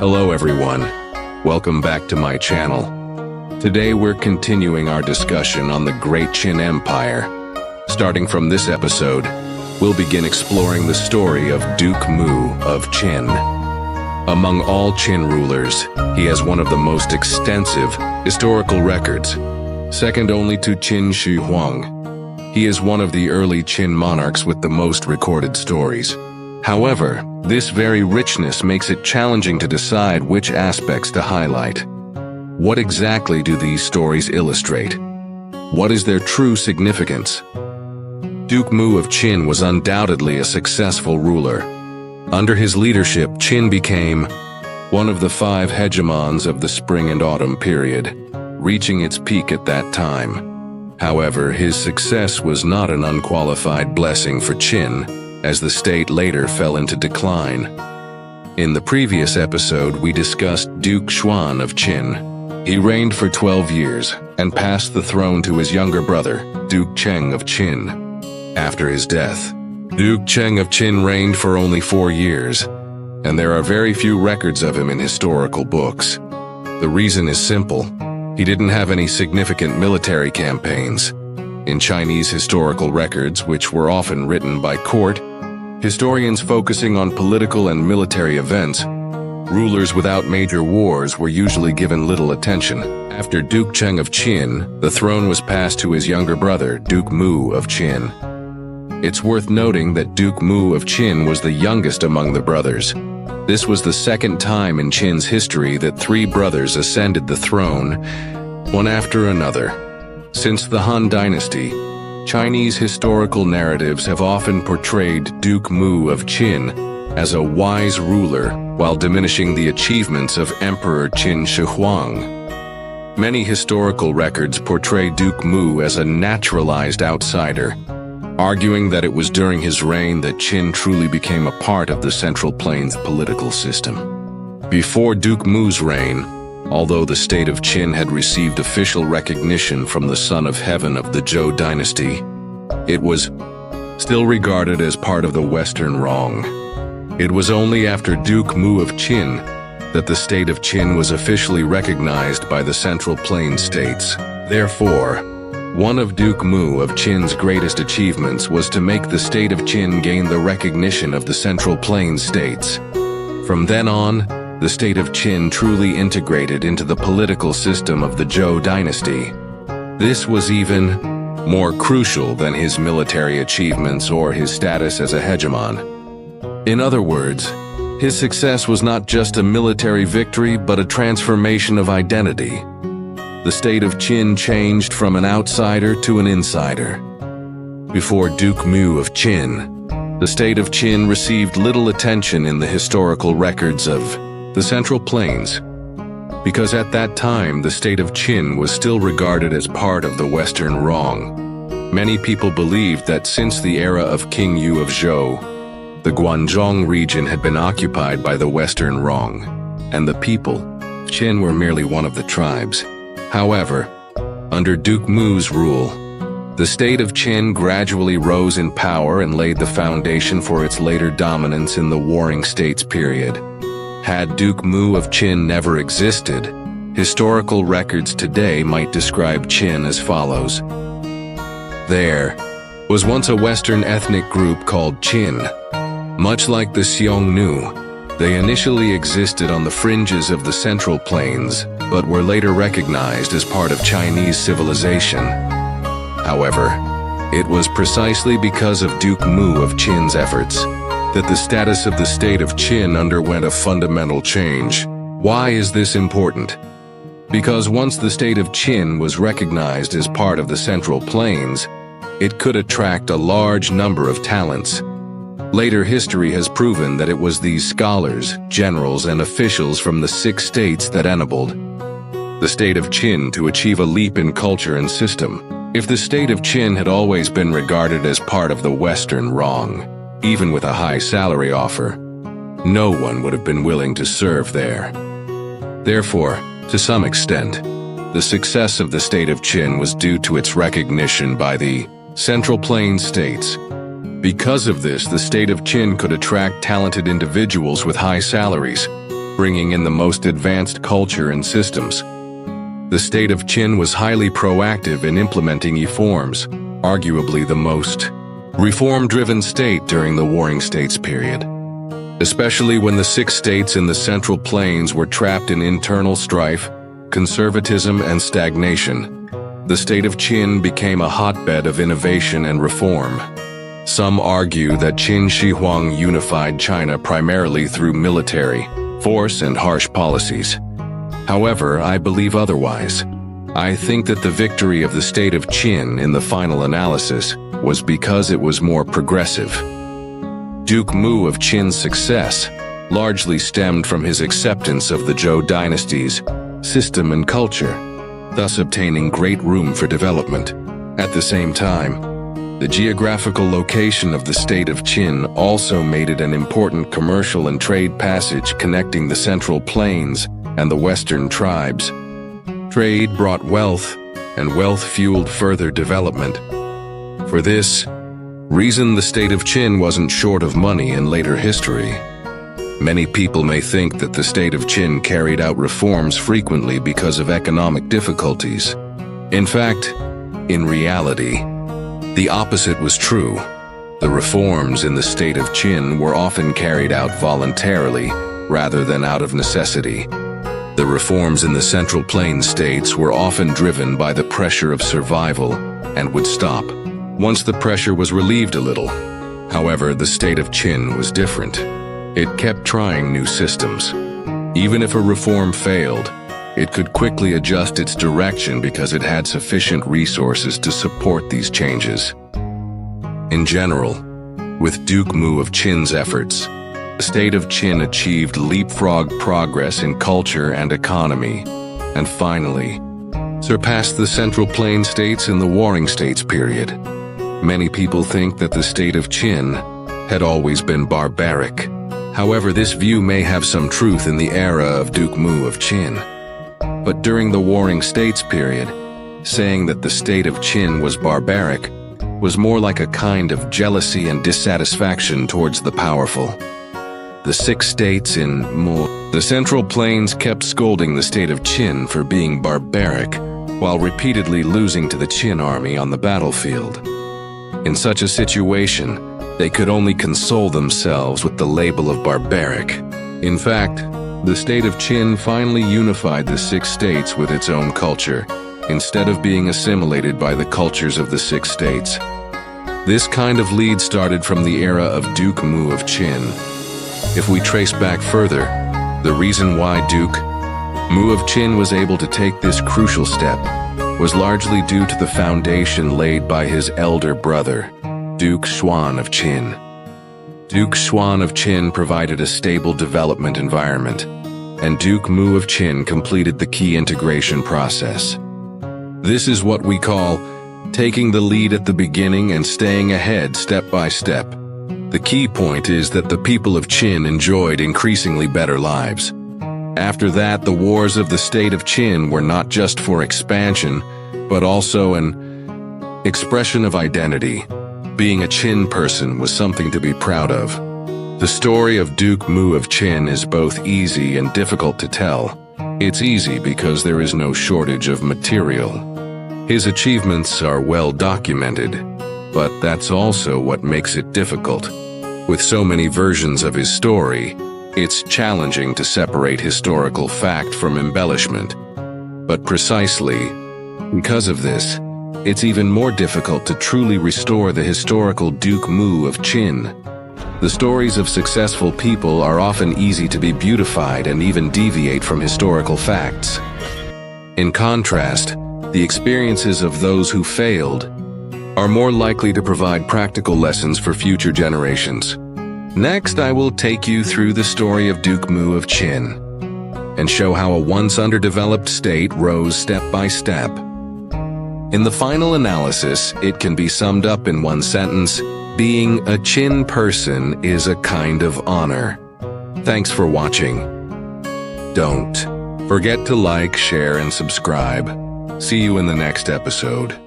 Hello everyone, welcome back to my channel. Today we're continuing our discussion on the Great Qin Empire. Starting from this episode, we'll begin exploring the story of Duke Mu of Qin. Among all Qin rulers, he has one of the most extensive historical records, second only to Qin Shi Huang. He is one of the early Qin monarchs with the most recorded stories. However, this very richness makes it challenging to decide which aspects to highlight. What exactly do these stories illustrate? What is their true significance? Duke Mu of Qin was undoubtedly a successful ruler. Under his leadership, Qin became one of the 5 hegemons of the spring and autumn period, reaching its peak at that time. However, his success was not an unqualified blessing for Qin, as the state later fell into decline. In the previous episode, we discussed Duke Xuan of Qin. He reigned for 12 years and passed the throne to his younger brother, Duke Cheng of Qin. After his death, Duke Cheng of Qin reigned for only 4 years, and there are very few records of him in historical books. The reason is simple. He didn't have any significant military campaigns. In Chinese historical records, which were often written by court, historians focusing on political and military events, rulers without major wars were usually given little attention. After Duke Cheng of Qin, the throne was passed to his younger brother, Duke Mu of Qin. It's worth noting that Duke Mu of Qin was the youngest among the brothers. This was the second time in Qin's history that 3 brothers ascended the throne, one after another. Since the Han Dynasty, Chinese historical narratives have often portrayed Duke Mu of Qin as a wise ruler while diminishing the achievements of Emperor Qin Shi Huang. Many historical records portray Duke Mu as a naturalized outsider, arguing that it was during his reign that Qin truly became a part of the Central Plains political system. Before Duke Mu's reign, although the state of Qin had received official recognition from the Son of Heaven of the Zhou dynasty, it was still regarded as part of the Western Rong. It was only after Duke Mu of Qin that the state of Qin was officially recognized by the Central Plains states. Therefore, one of Duke Mu of Qin's greatest achievements was to make the state of Qin gain the recognition of the Central Plains states. From then on, the state of Qin truly integrated into the political system of the Zhou dynasty. This was even more crucial than his military achievements or his status as a hegemon. In other words, his success was not just a military victory but a transformation of identity. The state of Qin changed from an outsider to an insider. Before Duke Mu of Qin, the state of Qin received little attention in the historical records of the Central Plains, because at that time the state of Qin was still regarded as part of the Western Rong. Many people believed that since the era of King Yu of Zhou, the Guangdong region had been occupied by the Western Rong, and the people of Qin were merely one of the tribes. However, under Duke Mu's rule, the state of Qin gradually rose in power and laid the foundation for its later dominance in the Warring States period. Had Duke Mu of Qin never existed, historical records today might describe Qin as follows. There was once a Western ethnic group called Qin. Much like the Xiongnu, they initially existed on the fringes of the Central Plains, but were later recognized as part of Chinese civilization. However, it was precisely because of Duke Mu of Qin's efforts that the status of the state of Qin underwent a fundamental change. Why is this important? Because once the state of Qin was recognized as part of the Central Plains, it could attract a large number of talents. Later history has proven that it was these scholars, generals, and officials from the 6 states that enabled the state of Qin to achieve a leap in culture and system. If the state of Qin had always been regarded as part of the Western Rong, even with a high salary offer, no one would have been willing to serve there. Therefore, to some extent, the success of the state of Qin was due to its recognition by the Central Plains states. Because of this, the state of Qin could attract talented individuals with high salaries. bringing in the most advanced culture and systems. The state of Qin was highly proactive in implementing reforms, arguably the most reform-driven state during the Warring States period. Especially when the 6 states in the Central Plains were trapped in internal strife, conservatism, and stagnation, the state of Qin became a hotbed of innovation and reform. Some argue that Qin Shi Huang unified China primarily through military force and harsh policies. However, I believe otherwise. I think that the victory of the state of Qin in the final analysis was because it was more progressive. Duke Mu of Qin's success largely stemmed from his acceptance of the Zhou dynasty's system and culture, thus obtaining great room for development. At the same time, the geographical location of the state of Qin also made it an important commercial and trade passage connecting the Central Plains and the Western tribes. Trade brought wealth, and wealth fueled further development. For this reason, the state of Qin wasn't short of money in later history. Many people may think that the state of Qin carried out reforms frequently because of economic difficulties. In fact, in reality, the opposite was true. The reforms in the state of Qin were often carried out voluntarily rather than out of necessity. The reforms in the Central Plains states were often driven by the pressure of survival and would stop once the pressure was relieved a little. However, the state of Qin was different. It kept trying new systems. Even if a reform failed, it could quickly adjust its direction because it had sufficient resources to support these changes. In general, with Duke Mu of Qin's efforts, the state of Qin achieved leapfrog progress in culture and economy, and finally, surpassed the Central Plains states in the Warring States period. Many people think that the state of Qin had always been barbaric. However, this view may have some truth in the era of Duke Mu of Qin. But during the Warring States period, saying that the state of Qin was barbaric was more like a kind of jealousy and dissatisfaction towards the powerful. The 6 states in the Central Plains kept scolding the state of Qin for being barbaric, while repeatedly losing to the Qin army on the battlefield. In such a situation, they could only console themselves with the label of barbaric. In fact, the state of Qin finally unified the 6 states with its own culture, instead of being assimilated by the cultures of the 6 states. This kind of lead started from the era of Duke Mu of Qin. If we trace back further, the reason why Duke Mu of Qin was able to take this crucial step was largely due to the foundation laid by his elder brother, Duke Xuan of Qin. Duke Xuan of Qin provided a stable development environment, and Duke Mu of Qin completed the key integration process. This is what we call taking the lead at the beginning and staying ahead step by step. The key point is that the people of Qin enjoyed increasingly better lives. After that, the wars of the state of Qin were not just for expansion, but also an expression of identity. Being a Qin person was something to be proud of. The story of Duke Mu of Qin is both easy and difficult to tell. It's easy because there is no shortage of material. His achievements are well documented, but that's also what makes it difficult. With so many versions of his story, it's challenging to separate historical fact from embellishment. But precisely because of this, it's even more difficult to truly restore the historical Duke Mu of Qin. The stories of successful people are often easy to be beautified and even deviate from historical facts. In contrast, the experiences of those who failed are more likely to provide practical lessons for future generations. Next, I will take you through the story of Duke Mu of Qin and show how a once underdeveloped state rose step by step. In the final analysis, it can be summed up in one sentence: being a Qin person is a kind of honor. Thanks for watching. Don't forget to like, share, and subscribe. See you in the next episode.